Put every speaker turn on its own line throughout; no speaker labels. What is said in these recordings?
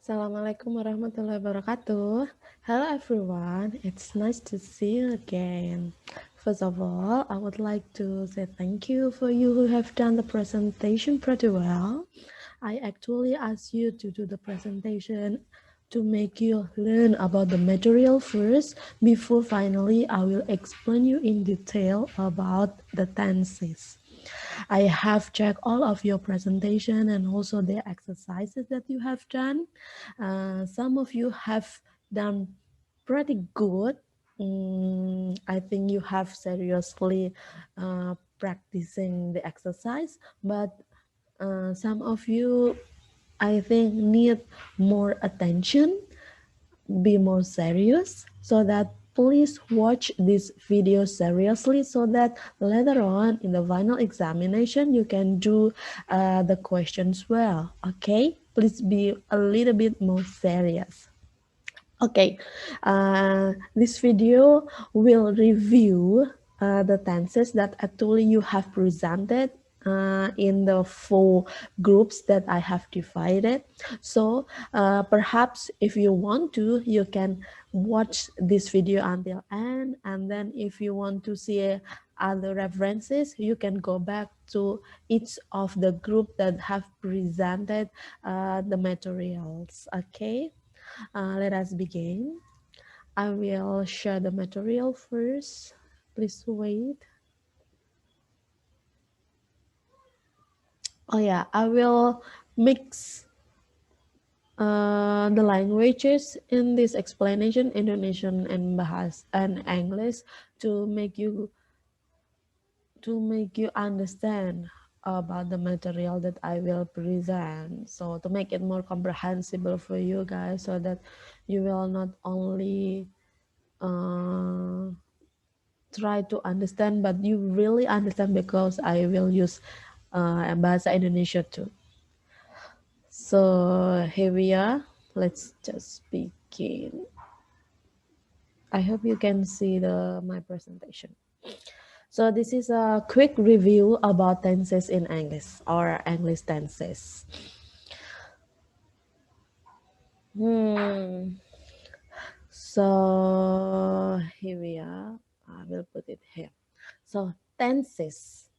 Assalamualaikum warahmatullahi wabarakatuh. Hello everyone, it's nice to see you again. First of all, I would like to say thank you for you who have done the presentation pretty well. I actually asked you to do the presentation to make you learn about the material first before finally I will explain you in detail about the tenses. I have checked all of your presentation and also the exercises that you have done. Some of you have done pretty good. I think you have seriously practicing the exercise, but some of you, I think, need more attention, be more serious, so that please watch this video seriously so that later on in the final examination you can do the questions well. Okay, please be a little bit more serious. Okay, this video will review the tenses that actually you have presented in the 4 groups that I have divided. So perhaps if you want to, you can watch this video until end, and then if you want to see other references, you can go back to each of the group that have presented the materials. Okay. Let us begin. I will share the material first. Please wait. Oh yeah, I will mix the languages in this explanation, Indonesian and Bahasa and English, to make you understand about the material that I will present. So to make it more comprehensible for you guys, so that you will not only try to understand, but you really understand because I will use Bahasa Indonesia too. So here we are. Let's just begin. I hope you can see my presentation. So this is a quick review about tenses in English or English tenses. So here we are. I will put it here. So tenses.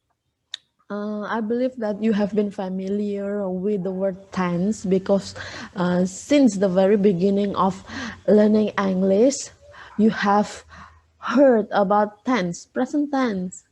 I believe that you have been familiar with the word tense because since the very beginning of learning English, you have heard about tense, present tense,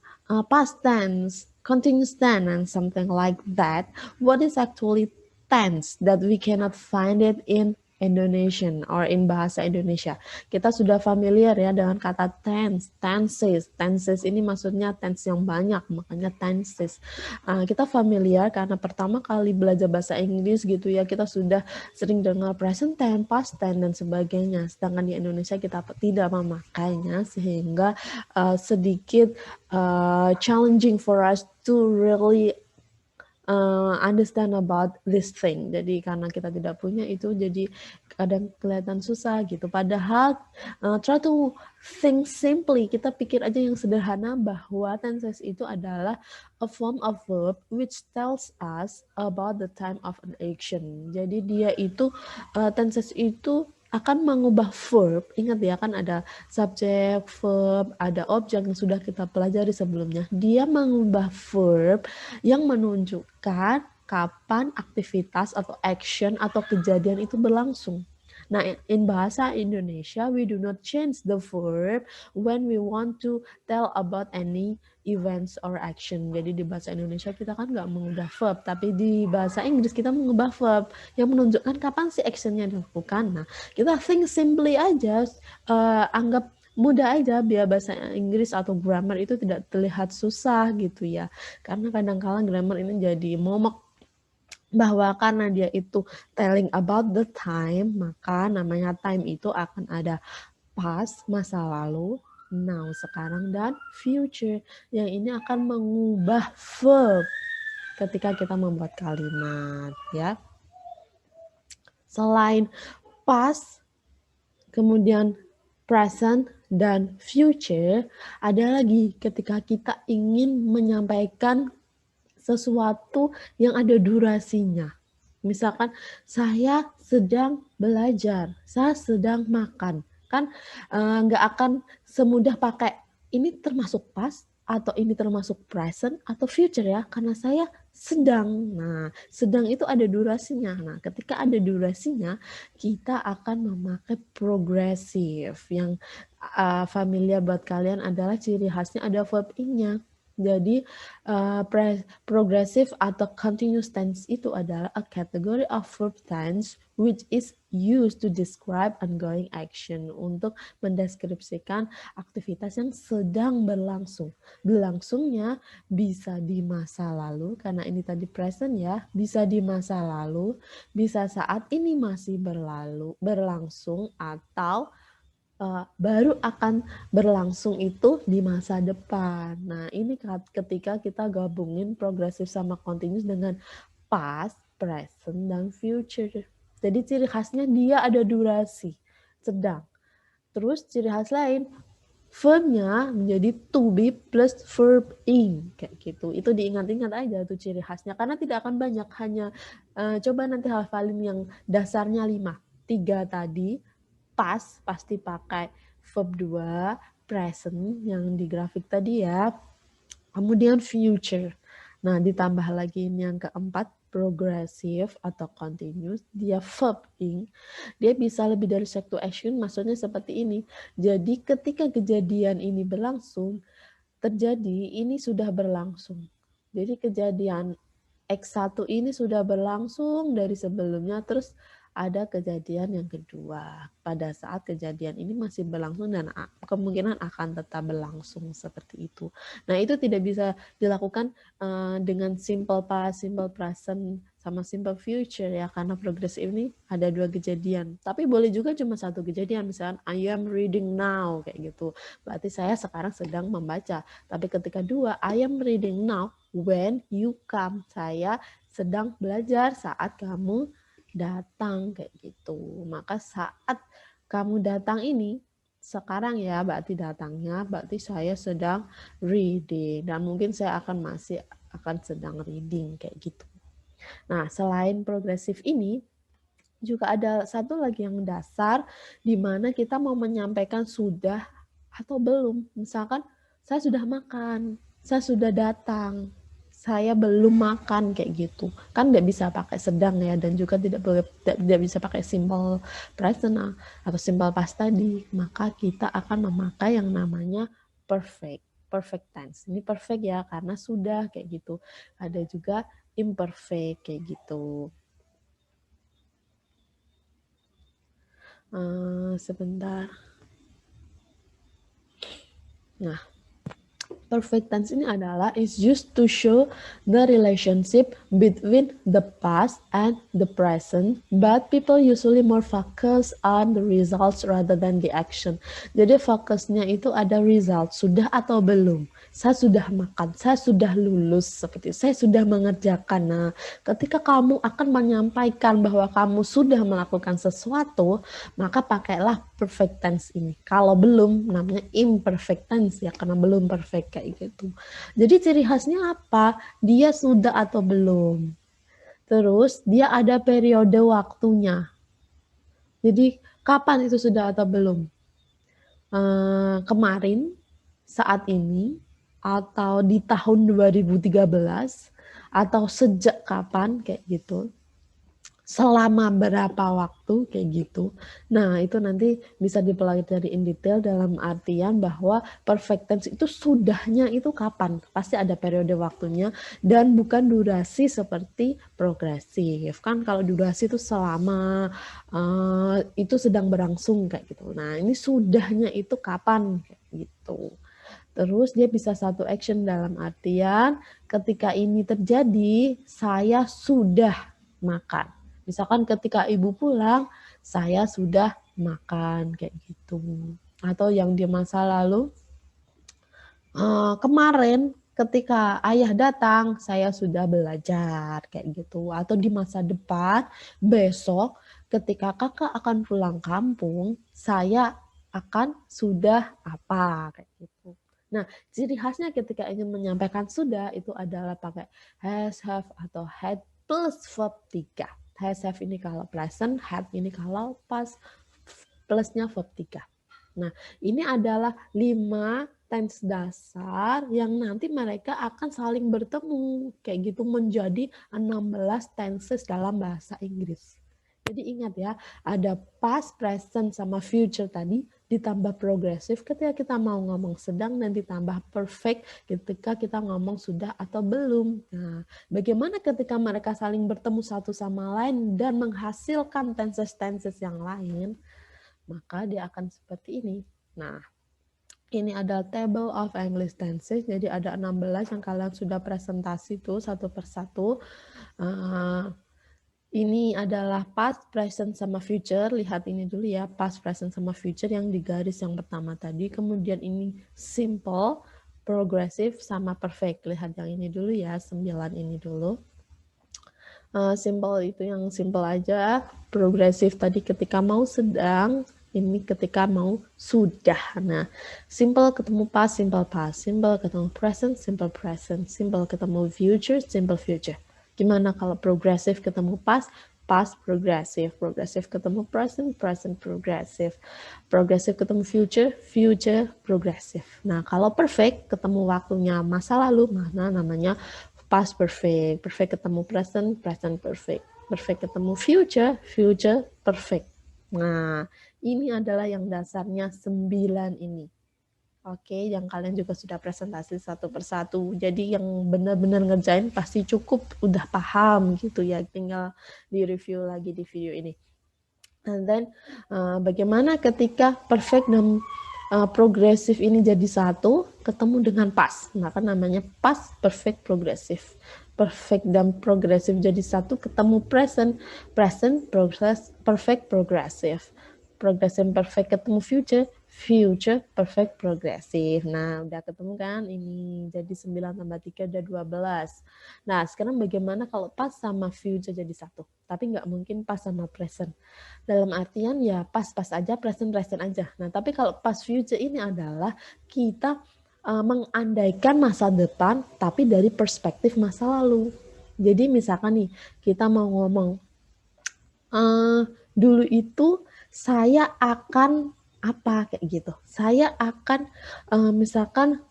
past tense, continuous tense, and something like that. What is actually tense that we cannot find it in Indonesian or in bahasa Indonesia? Kita sudah familiar ya dengan kata tense, tenses. Tenses ini maksudnya tense yang banyak, makanya tenses. Kita familiar karena pertama kali belajar bahasa Inggris gitu ya, kita sudah sering dengar present tense, past tense, dan sebagainya. Sedangkan di Indonesia kita tidak memakainya, sehingga sedikit challenging for us to really understand about this thing. Jadi karena kita tidak punya itu, jadi kadang kelihatan susah gitu. Padahal try to think simply, kita pikir aja yang sederhana bahwa tenses itu adalah a form of verb which tells us about the time of an action. Jadi dia itu tenses itu akan mengubah verb. Ingat ya, kan ada subjek, verb, ada objek yang sudah kita pelajari sebelumnya. Dia mengubah verb yang menunjukkan kapan aktivitas atau action atau kejadian itu berlangsung. Nah, in bahasa Indonesia, we do not change the verb when we want to tell about any events or action. Jadi di bahasa Indonesia kita kan nggak mengubah verb, tapi di bahasa Inggris kita mengubah verb yang menunjukkan kapan si actionnya dilakukan. Nah, kita think simply aja, anggap mudah aja biar bahasa Inggris atau grammar itu tidak terlihat susah gitu ya. Karena kadang-kadang grammar ini jadi momok bahwa karena dia itu telling about the time, maka namanya time itu akan ada past, masa lalu, now, sekarang, dan future. Yang ini akan mengubah verb ketika kita membuat kalimat ya. Selain past, kemudian present, dan future, ada lagi ketika kita ingin menyampaikan sesuatu yang ada durasinya. Misalkan saya sedang belajar, saya sedang makan. Kan nggak akan semudah pakai ini termasuk past atau ini termasuk present atau future ya, karena saya sedang. Nah, sedang itu ada durasinya. Nah, ketika ada durasinya, kita akan memakai progresif. Yang familiar buat kalian adalah ciri khasnya ada verb ing-nya. Jadi progressive atau continuous tense itu adalah a category of verb tense which is used to describe ongoing action, untuk mendeskripsikan aktivitas yang sedang berlangsung. Berlangsungnya bisa di masa lalu, karena ini tadi present ya, bisa di masa lalu, bisa saat ini masih berlangsung, atau baru akan berlangsung itu di masa depan. Nah, ini ketika kita gabungin progresif sama continuous dengan past, present, dan future. Jadi ciri khasnya dia ada durasi, sedang. Terus ciri khas lain, verbnya menjadi to be plus verb ing, kayak gitu. Itu diingat-ingat aja tuh ciri khasnya, karena tidak akan banyak, hanya coba nanti hafalin yang dasarnya 5. 3 tadi, past pasti pakai verb 2, present yang di grafik tadi ya, kemudian future. Nah, ditambah lagi ini yang keempat, progressive atau continuous, dia verb ing, dia bisa lebih dari satu action, maksudnya seperti ini. Jadi ketika kejadian ini berlangsung, terjadi, ini sudah berlangsung. Jadi kejadian X1 ini sudah berlangsung dari sebelumnya, terus ada kejadian yang kedua. Pada saat kejadian ini masih berlangsung dan kemungkinan akan tetap berlangsung seperti itu. Nah, itu tidak bisa dilakukan dengan simple past, simple present, sama simple future ya, karena progressive ini ada 2 kejadian. Tapi boleh juga cuma 1 kejadian, misalnya I am reading now, kayak gitu. Berarti saya sekarang sedang membaca. Tapi ketika 2, I am reading now when you come, saya sedang belajar saat kamu datang, kayak gitu. Maka saat kamu datang ini, sekarang ya berarti datangnya, berarti saya sedang reading, dan mungkin saya masih akan sedang reading, kayak gitu. Nah, selain progresif ini, juga ada satu lagi yang dasar, di mana kita mau menyampaikan sudah atau belum. Misalkan, saya sudah makan, saya sudah datang, saya belum makan, kayak gitu. Kan nggak bisa pakai sedang ya, dan juga tidak bisa pakai simple present atau simple past tadi. Maka kita akan memakai yang namanya perfect tense. Ini perfect ya, karena sudah, kayak gitu. Ada juga imperfect, kayak gitu. Sebentar. Nah, perfect tense ini adalah is used to show the relationship between the past and the present, but people usually more focus on the results rather than the action. Jadi fokusnya itu ada result, sudah atau belum. Saya sudah makan, saya sudah lulus, seperti saya sudah mengerjakan. Nah, ketika kamu akan menyampaikan bahwa kamu sudah melakukan sesuatu, maka pakailah perfect tense ini. Kalau belum, namanya imperfect tense ya, karena belum perfect, kayak gitu. Jadi ciri khasnya apa? Dia sudah atau belum. Terus dia ada periode waktunya. Jadi kapan itu sudah atau belum? Kemarin, saat ini, atau di tahun 2013, atau sejak kapan, kayak gitu. Selama berapa waktu, kayak gitu. Nah, itu nanti bisa dipelajari in detail, dalam artian bahwa perfect tense itu sudahnya itu kapan. Pasti ada periode waktunya, dan bukan durasi seperti progresif. Kan kalau durasi itu selama, itu sedang berlangsung, kayak gitu. Nah, ini sudahnya itu kapan, kayak gitu. Terus dia bisa satu action, dalam artian ketika ini terjadi, saya sudah makan. Misalkan ketika ibu pulang, saya sudah makan, kayak gitu. Atau yang di masa lalu, kemarin ketika ayah datang, saya sudah belajar, kayak gitu. Atau di masa depan, besok ketika kakak akan pulang kampung, saya akan sudah apa, kayak gitu. Nah, ciri khasnya ketika ingin menyampaikan sudah, itu adalah pakai has, have, atau had plus verb 3. Has have ini kalau present, had ini kalau past, plusnya verb 3. Nah, ini adalah 5 tense dasar yang nanti mereka akan saling bertemu. Kayak gitu menjadi 16 tenses dalam bahasa Inggris. Jadi ingat ya, ada past, present, sama future tadi, ditambah progresif ketika kita mau ngomong sedang, dan ditambah perfect ketika kita ngomong sudah atau belum. Nah, bagaimana ketika mereka saling bertemu satu sama lain dan menghasilkan tenses-tenses yang lain, maka dia akan seperti ini. Nah, ini ada table of English tenses, jadi ada 16 yang kalian sudah presentasi tuh satu persatu. Ini adalah past, present, sama future. Lihat ini dulu ya, past, present, sama future yang di garis yang pertama tadi. Kemudian ini simple, progressive, sama perfect. Lihat yang ini dulu ya, 9 ini dulu. Simple itu yang simple aja. Progressive tadi ketika mau sedang, ini ketika mau sudah. Nah, simple ketemu past, simple past. Simple ketemu present, simple present. Simple ketemu future, simple future. Gimana kalau progressive ketemu past, past progressive. Progressive ketemu present, present progressive. Progressive ketemu future, future progressive. Nah, kalau perfect ketemu waktunya masa lalu, mana namanya past perfect. Perfect ketemu present, present perfect. Perfect ketemu future, future perfect. Nah, ini adalah yang dasarnya 9 ini. Oke, yang kalian juga sudah presentasi satu persatu. Jadi yang benar-benar ngerjain pasti cukup udah paham gitu ya. Tinggal di review lagi di video ini. And then bagaimana ketika perfect dan progresif ini jadi satu, ketemu dengan past. Maka namanya past perfect progressive. Perfect dan progresif jadi satu, ketemu present. Present perfect progressive. Progressive perfect ketemu future, future perfect progressive. Nah, udah ketemu kan? Ini jadi 9 tambah 3 udah 12. Nah, sekarang bagaimana kalau past sama future jadi satu? Tapi nggak mungkin past sama present. Dalam artian ya pas-pas aja, present-present aja. Nah, tapi kalau past future ini adalah kita mengandaikan masa depan, tapi dari perspektif masa lalu. Jadi misalkan nih, kita mau ngomong, dulu itu saya akan apa kayak gitu. Saya akan misalkan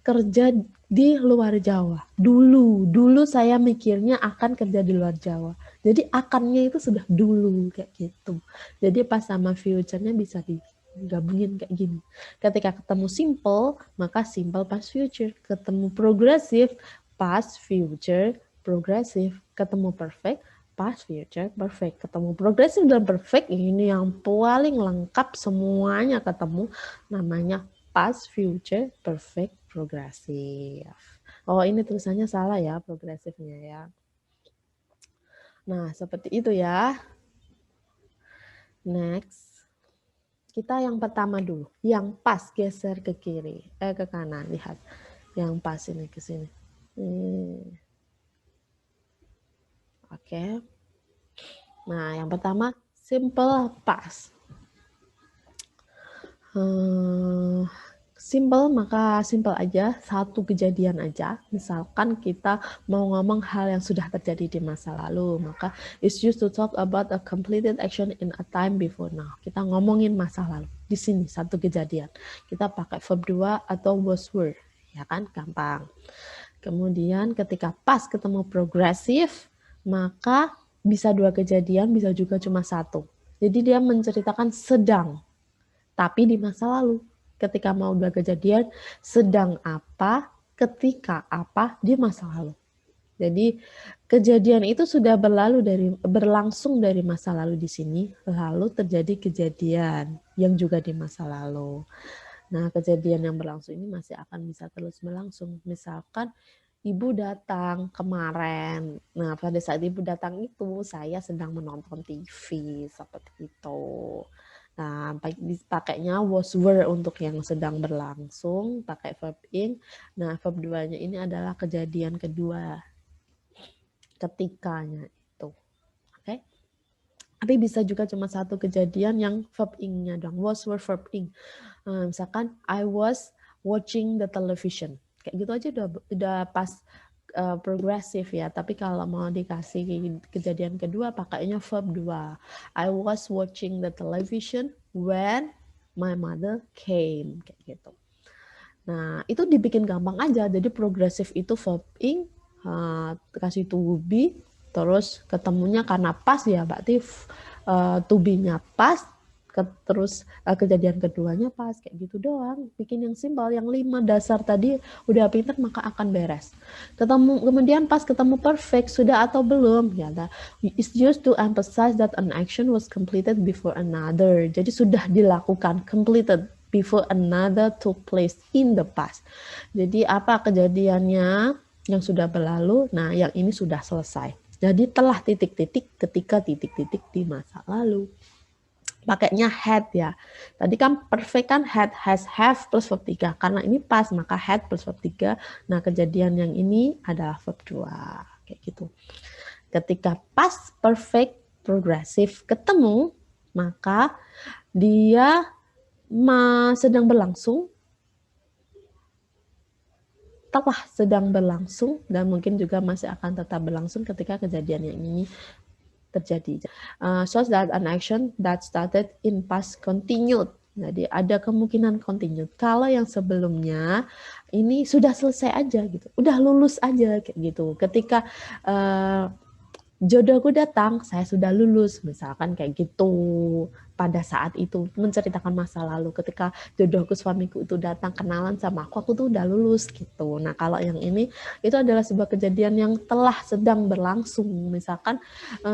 kerja di luar Jawa. Dulu saya mikirnya akan kerja di luar Jawa. Jadi akannya itu sudah dulu kayak gitu. Jadi pas sama future-nya bisa digabungin kayak gini. Ketika ketemu simple, maka simple past future. Ketemu progressive, past future progressive. Ketemu perfect, past future perfect. Ketemu progressive dan perfect, ini yang paling lengkap, semuanya ketemu, namanya past future perfect progressive. Oh, ini tulisannya salah ya, progresifnya ya. Nah, seperti itu ya. Next. Kita yang pertama dulu. Yang pas geser ke kiri, ke kanan, lihat. Yang pas ini ke sini. Oke. Nah, yang pertama simple past. Simple, maka simple aja, satu kejadian aja. Misalkan kita mau ngomong hal yang sudah terjadi di masa lalu, maka it's used to talk about a completed action in a time before now. Kita ngomongin masa lalu. Di sini satu kejadian. Kita pakai verb 2 atau was were, ya kan? Gampang. Kemudian ketika pas ketemu progresif, maka bisa 2 kejadian, bisa juga cuma satu. Jadi dia menceritakan sedang, tapi di masa lalu. Ketika mau 2 kejadian, sedang apa, ketika apa di masa lalu. Jadi kejadian itu sudah berlangsung dari masa lalu di sini, lalu terjadi kejadian yang juga di masa lalu. Nah, kejadian yang berlangsung ini masih akan bisa terus berlangsung. Misalkan ibu datang kemarin. Nah, pada saat ibu datang itu saya sedang menonton TV seperti itu. Nah, pakainya was were untuk yang sedang berlangsung, pakai verb in. Nah, verb 2-nya ini adalah kejadian kedua. Ketikanya itu. Oke. Tapi bisa juga cuma satu kejadian yang verb in-nya dong. Was were verb in. Misalkan I was watching the television. Kayak gitu aja udah pas progresif ya, tapi kalau mau dikasih kejadian kedua pakainya verb 2. I was watching the television when my mother came, kayak gitu. Nah, itu dibikin gampang aja. Jadi progresif itu verb ing, kasih to be, terus ketemunya karena pas ya, berarti to be-nya pas, terus kejadian keduanya pas, kayak gitu doang. Bikin yang simpel, yang 5 dasar tadi udah pinter maka akan beres. Kemudian pas ketemu perfect, sudah atau belum? Ya, it's used to emphasize that an action was completed before another. Jadi sudah dilakukan, completed before another took place in the past. Jadi apa kejadiannya yang sudah berlalu, nah yang ini sudah selesai. Jadi telah titik-titik ketika titik-titik di masa lalu. Pakainya had ya. Tadi kan perfect kan had, has, have plus verb 3. Karena ini pas maka had plus verb 3. Nah kejadian yang ini adalah verb 2. Kayak gitu. Ketika pas perfect progresif ketemu, maka dia sedang berlangsung, telah sedang berlangsung, dan mungkin juga masih akan tetap berlangsung ketika kejadian yang ini terjadi. Shows that an action that started in past continued. Jadi ada kemungkinan continued. Kalau yang sebelumnya ini sudah selesai aja gitu, udah lulus aja kayak gitu. Ketika jodohku datang, saya sudah lulus, misalkan kayak gitu. Pada saat itu menceritakan masa lalu, ketika jodohku suamiku itu datang kenalan sama aku tuh udah lulus gitu. Nah kalau yang ini itu adalah sebuah kejadian yang telah sedang berlangsung. Misalkan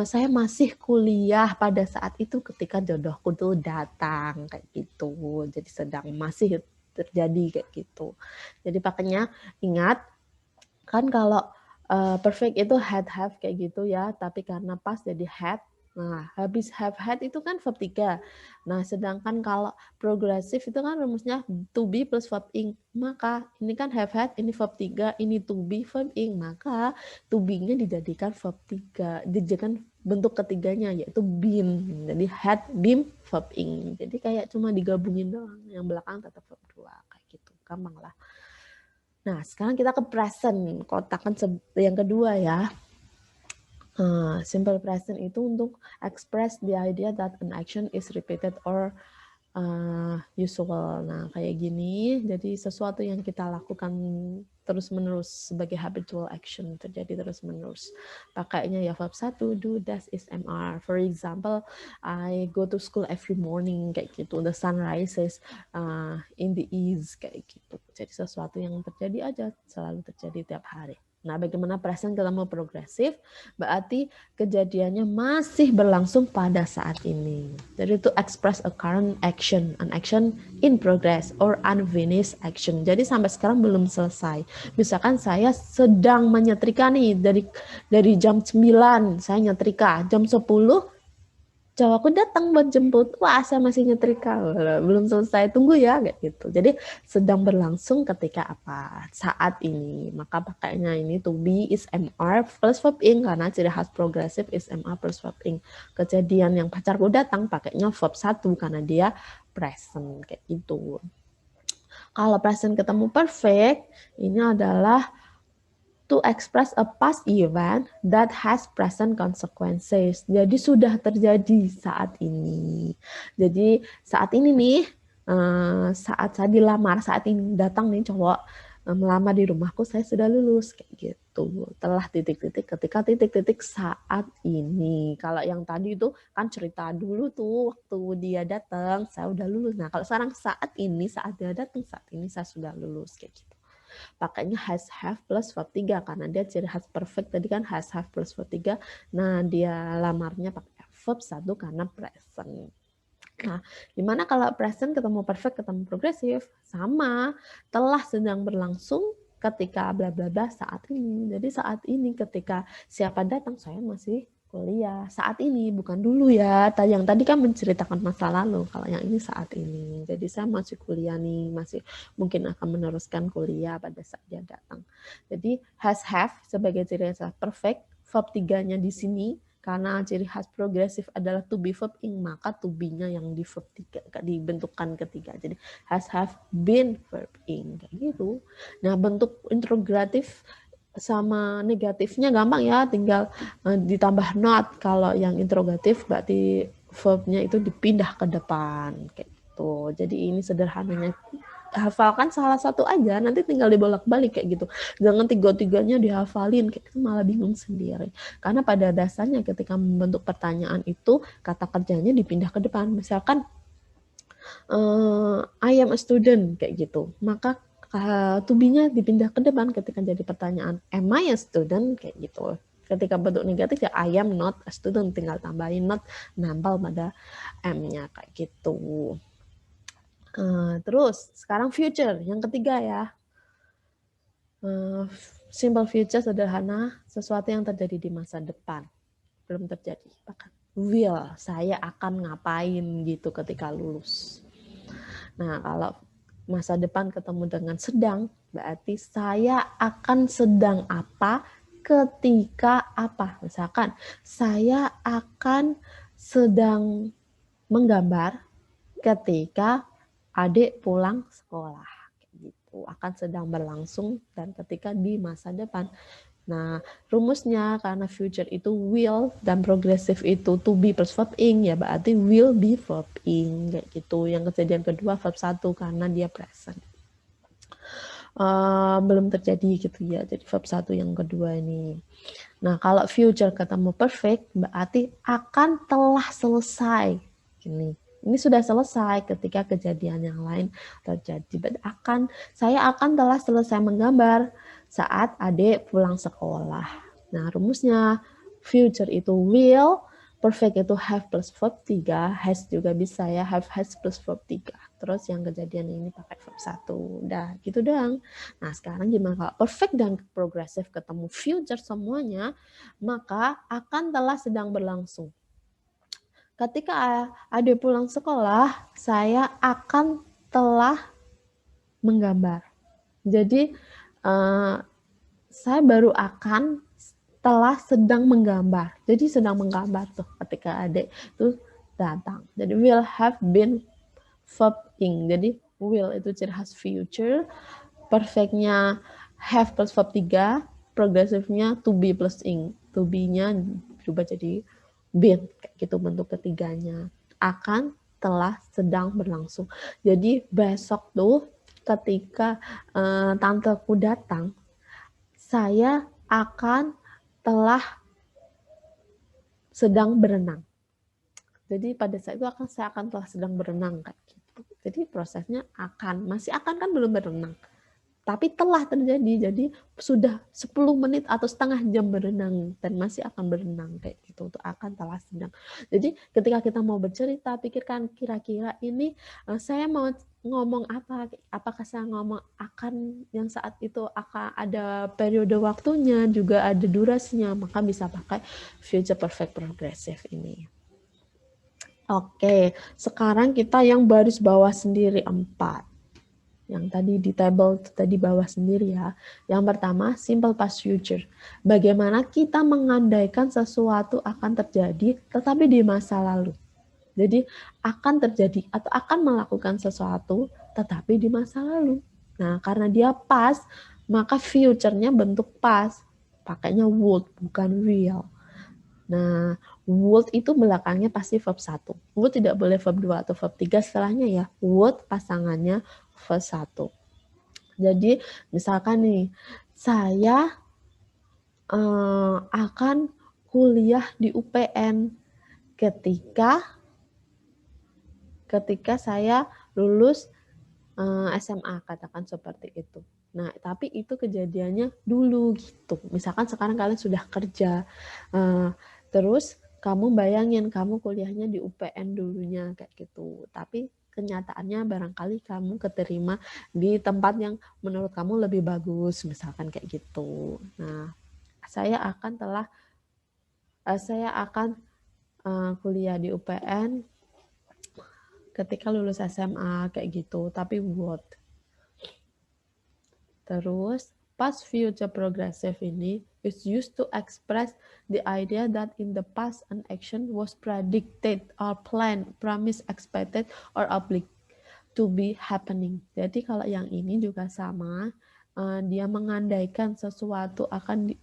saya masih kuliah pada saat itu ketika jodohku tuh datang kayak gitu. Jadi sedang masih terjadi kayak gitu. Jadi pakainya ingat kan kalau perfect itu had, have kayak gitu ya, tapi karena pas jadi had. Nah, habis have, had itu kan verb 3. Nah, sedangkan kalau progresif itu kan rumusnya to be plus verb ing. Maka ini kan have, had, ini verb 3, ini to be verb ing. Maka to be-nya dijadikan verb 3. Dijadikan bentuk ketiganya yaitu been. Jadi had, been, verb ing. Jadi kayak cuma digabungin doang. Yang belakang tetap verb 2 kayak gitu. Gampang lah. Nah, sekarang kita ke present, kotakan yang kedua ya. Simple present itu untuk express the idea that an action is repeated or usual. Nah, kayak gini, jadi sesuatu yang kita lakukan terus-menerus sebagai habitual action, terjadi terus-menerus. Pakainya ya verb 1, do, does, is, MR. For example, I go to school every morning, kayak gitu. The sun rises in the east, kayak gitu. Jadi sesuatu yang terjadi aja, selalu terjadi tiap hari. Nah, bagaimana present ketemu progresif? Berarti kejadiannya masih berlangsung pada saat ini. Jadi itu express a current action, an action in progress or unfinished action. Jadi sampai sekarang belum selesai. Misalkan saya sedang menyetrika nih dari jam 9 saya nyetrika, jam 10 cowokku datang buat jemput, wah saya masih nyetrika, belum selesai, tunggu ya, kayak gitu. Jadi sedang berlangsung ketika apa? Saat ini. Maka pakainya ini to be is MR plus verb ing, karena ciri khas progresif is MR plus verb ing. Kejadian yang pacarku datang pakainya verb 1 karena dia present, kayak gitu. Kalau present ketemu perfect, ini adalah to express a past event that has present consequences. Jadi sudah terjadi saat ini. Jadi saat ini nih, saat saya dilamar, saat ini datang nih cowok melamar di rumahku, saya sudah lulus kayak gitu. Telah titik-titik ketika titik-titik saat ini. Kalau yang tadi itu kan cerita dulu tuh waktu dia datang, saya udah lulus. Nah kalau sekarang saat ini, saat dia datang, saat ini saya sudah lulus kayak gitu. Pakainya has, have plus verb 3 karena dia ciri khas perfect tadi kan has, have plus verb 3. Nah, dia lamarnya pakai verb 1 karena present. Nah, dimana kalau present ketemu perfect ketemu progresif sama telah sedang berlangsung ketika bla bla bla saat ini. Jadi saat ini ketika siapa datang saya masih kuliah saat ini, bukan dulu ya. Yang tadi kan menceritakan masa lalu, kalau yang ini saat ini. Jadi saya masih kuliah nih, masih mungkin akan meneruskan kuliah pada saat dia datang. Jadi has, have sebagai ciri khas perfect, verb 3-nya di sini karena ciri khas progresif adalah to be verb ing, maka to be-nya yang di verb 3, dibentukkan ketiga. Jadi has, have, been verb ing kayak gitu. Nah, bentuk interrogatif sama negatifnya gampang ya, tinggal ditambah not. Kalau yang interrogatif berarti verbnya itu dipindah ke depan kayak gitu. Jadi ini sederhananya, hafalkan salah satu aja, nanti tinggal dibolak-balik kayak gitu. Jangan tiga-tiganya dihafalin, kayak gitu malah bingung sendiri. Karena pada dasarnya ketika membentuk pertanyaan itu kata kerjanya dipindah ke depan. Misalkan I am a student kayak gitu, maka to be-nya dipindah ke depan ketika jadi pertanyaan am I a student kayak gitu. Ketika bentuk negatif ya I am not a student, tinggal tambahin not, nambal pada am-nya kayak gitu. Terus sekarang future yang ketiga ya. Simple future sederhana, sesuatu yang terjadi di masa depan, belum terjadi. Bahkan will, saya akan ngapain gitu ketika lulus. Nah, kalau masa depan ketemu dengan sedang, berarti saya akan sedang apa ketika apa. Misalkan, saya akan sedang menggambar ketika adik pulang sekolah. Gitu. Akan sedang berlangsung dan ketika di masa depan. Nah, rumusnya karena future itu will dan progressive itu to be plus verb ing, ya berarti will be verb ing kayak gitu. Yang kejadian kedua verb 1 karena dia present. Belum terjadi gitu ya. Jadi verb 1 yang kedua ini. Nah, kalau future ketemu perfect berarti akan telah selesai. Ini sudah selesai ketika kejadian yang lain terjadi. Saya akan telah selesai menggambar saat adik pulang sekolah. Nah, rumusnya future itu will, perfect itu have plus verb 3, has juga bisa ya, have has plus verb 3. Terus yang kejadian ini pakai verb 1. Udah, gitu doang. Nah, sekarang gimana kalau perfect dan progressive ketemu future semuanya, maka akan telah sedang berlangsung. Ketika adik pulang sekolah, saya akan telah menggambar. Jadi, saya baru akan telah sedang menggambar. Jadi sedang menggambar tuh ketika adik itu datang. Jadi will have been verb ing. Jadi will itu ciri khas future, perfectnya have plus verb 3, progresifnya to be plus ing. To be-nya berubah jadi been, kayak gitu bentuk ketiganya. Akan, telah, sedang berlangsung. Jadi besok tuh ketika tanteku datang, saya akan telah sedang berenang. Jadi pada saat itu saya akan telah sedang berenang kayak gitu. Jadi prosesnya masih akan kan belum berenang. Tapi telah terjadi, jadi sudah 10 menit atau setengah jam berenang dan masih akan berenang kayak gitu, untuk akan, telah, sedang. Jadi ketika kita mau bercerita, pikirkan kira-kira ini saya mau ngomong apa, apakah saya ngomong akan yang saat itu akan ada periode waktunya, juga ada durasinya, maka bisa pakai future perfect progressive ini. Oke, sekarang kita yang baris bawah sendiri 4. Yang tadi di table tadi bawah sendiri ya. Yang pertama, simple past future. Bagaimana kita mengandaikan sesuatu akan terjadi tetapi di masa lalu. Jadi akan terjadi atau akan melakukan sesuatu tetapi di masa lalu. Nah, karena dia past, maka future-nya bentuk past. Pakainya would, bukan will. Nah, would itu belakangnya pasti verb 1. Would tidak boleh verb 2 atau verb 3 setelahnya ya. Would pasangannya verb 1. Jadi misalkan nih, saya akan kuliah di UPN ketika saya lulus SMA, katakan seperti itu. Nah, tapi itu kejadiannya dulu gitu. Misalkan sekarang kalian sudah kerja, terus kamu bayangin kamu kuliahnya di UPN dulunya kayak gitu. Tapi kenyataannya barangkali kamu keterima di tempat yang menurut kamu lebih bagus, misalkan kayak gitu. Nah, saya akan kuliah di UPN ketika lulus SMA kayak gitu. Tapi what? Terus, past future progressive ini is used to express the idea that in the past an action was predicted or planned, promised, expected, or obliged to be happening. Jadi kalau yang ini juga sama, dia mengandaikan sesuatu akan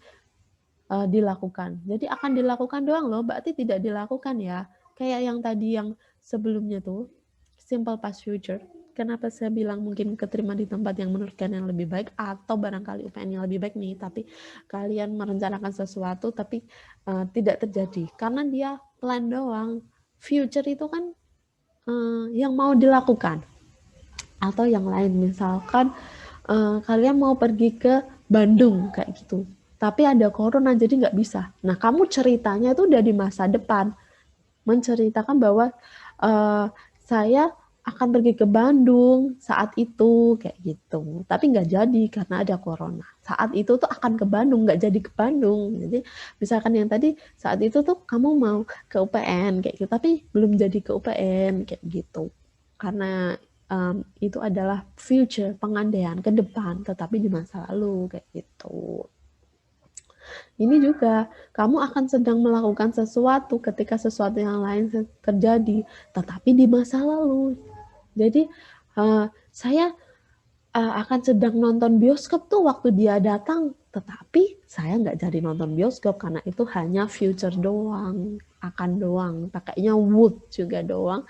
dilakukan. Jadi akan dilakukan doang loh, berarti tidak dilakukan ya. Kayak yang tadi yang sebelumnya tuh, simple past future. Kenapa saya bilang mungkin keterima di tempat yang menurut kalian lebih baik, atau barangkali UPN yang lebih baik nih, tapi kalian merencanakan sesuatu tapi tidak terjadi. Karena dia plan doang. Future itu kan yang mau dilakukan. Atau yang lain, misalkan kalian mau pergi ke Bandung kayak gitu. Tapi ada corona jadi nggak bisa. Nah, kamu ceritanya itu udah di masa depan. Menceritakan bahwa saya akan pergi ke Bandung saat itu kayak gitu. Tapi nggak jadi karena ada corona. Saat itu tuh akan ke Bandung, nggak jadi ke Bandung. Jadi misalkan yang tadi saat itu tuh kamu mau ke UPN kayak gitu, tapi belum jadi ke UPN kayak gitu. Karena itu adalah future, pengandaian ke depan, tetapi di masa lalu kayak gitu. Ini juga kamu akan sedang melakukan sesuatu ketika sesuatu yang lain terjadi, tetapi di masa lalu. Jadi saya akan sedang nonton bioskop tuh waktu dia datang, tetapi saya nggak jadi nonton bioskop karena itu hanya future doang, akan doang. Pakainya would juga doang.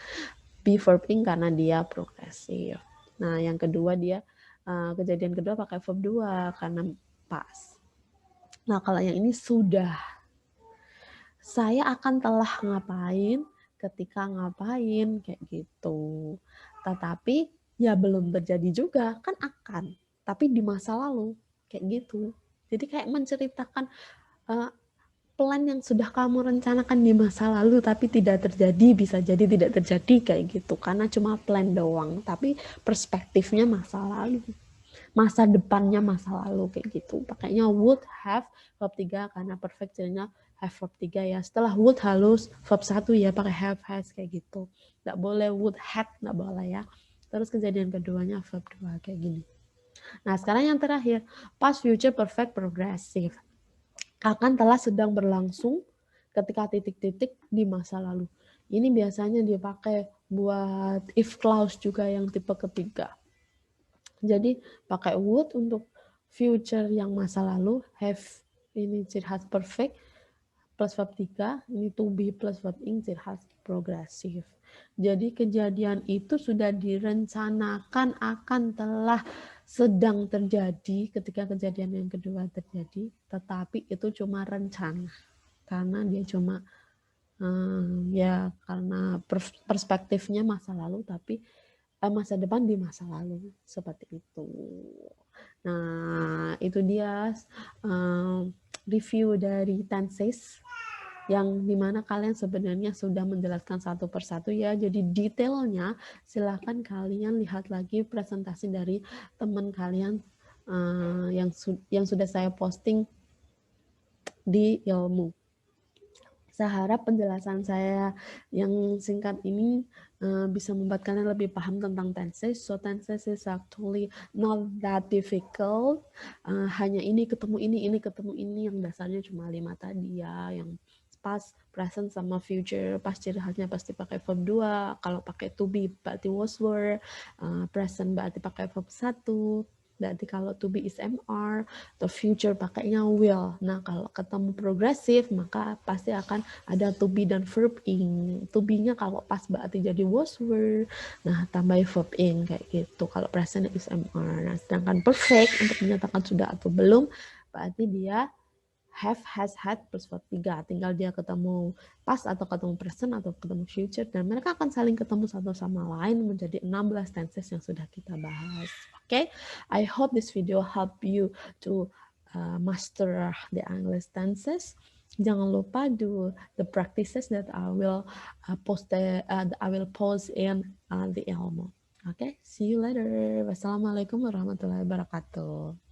Be verb ing karena dia progresif. Nah, yang kedua dia kejadian kedua pakai verb 2 karena past. Nah, kalau yang ini sudah. Saya akan telah ngapain, ketika ngapain, kayak gitu. Tetapi ya belum terjadi juga, kan akan. Tapi di masa lalu, kayak gitu. Jadi kayak menceritakan plan yang sudah kamu rencanakan di masa lalu tapi tidak terjadi, bisa jadi tidak terjadi kayak gitu. Karena cuma plan doang, tapi perspektifnya masa lalu. Masa depannya masa lalu kayak gitu. Pakainya would have verb 3 karena perfect jadinya have verb 3 ya. Setelah would halus verb 1 ya pakai have has kayak gitu. Nggak boleh would had, nggak boleh ya. Terus kejadian keduanya verb 2 kayak gini. Nah, sekarang yang terakhir, past future perfect progressive. Akan telah sedang berlangsung ketika titik-titik di masa lalu. Ini biasanya dipakai buat if clause juga yang tipe ketiga. Jadi pakai would untuk future yang masa lalu, have ini ciri khas perfect plus verb 3, ini to be plus verb ing ciri khas progresif. Jadi kejadian itu sudah direncanakan akan telah sedang terjadi ketika kejadian yang kedua terjadi, tetapi itu cuma rencana karena dia cuma ya karena perspektifnya masa lalu tapi masa depan di masa lalu seperti itu. Nah, itu dia review dari tenses yang dimana kalian sebenarnya sudah menjelaskan satu persatu ya. Jadi detailnya silahkan kalian lihat lagi presentasi dari teman kalian yang sudah saya posting di Ilmu. Saya harap penjelasan saya yang singkat ini bisa membuat kalian lebih paham tentang tenses. So tenses is actually not that difficult. Hanya ini ketemu ini ketemu ini yang dasarnya cuma 5 tadi ya, yang past, present sama future. Past ciri khasnya pasti pakai verb 2. Kalau pakai to be berarti was were. Present berarti pakai verb 1. Berarti kalau to be is MR, atau future pakainya will. Nah, kalau ketemu progresif, maka pasti akan ada to be dan verb ing. To be-nya kalau pas berarti jadi was were. Nah, tambah verb ing kayak gitu. Kalau present is MR. Nah, sedangkan perfect untuk menyatakan sudah atau belum, berarti dia have, has, had plus verb 3. Tinggal dia ketemu past atau ketemu present atau ketemu future dan mereka akan saling ketemu satu sama lain menjadi 16 tenses yang sudah kita bahas. Okay? I hope this video help you to master the English tenses. Jangan lupa do the practices that I will post in the Ilmu. Okay, see you later. Wassalamualaikum warahmatullahi wabarakatuh.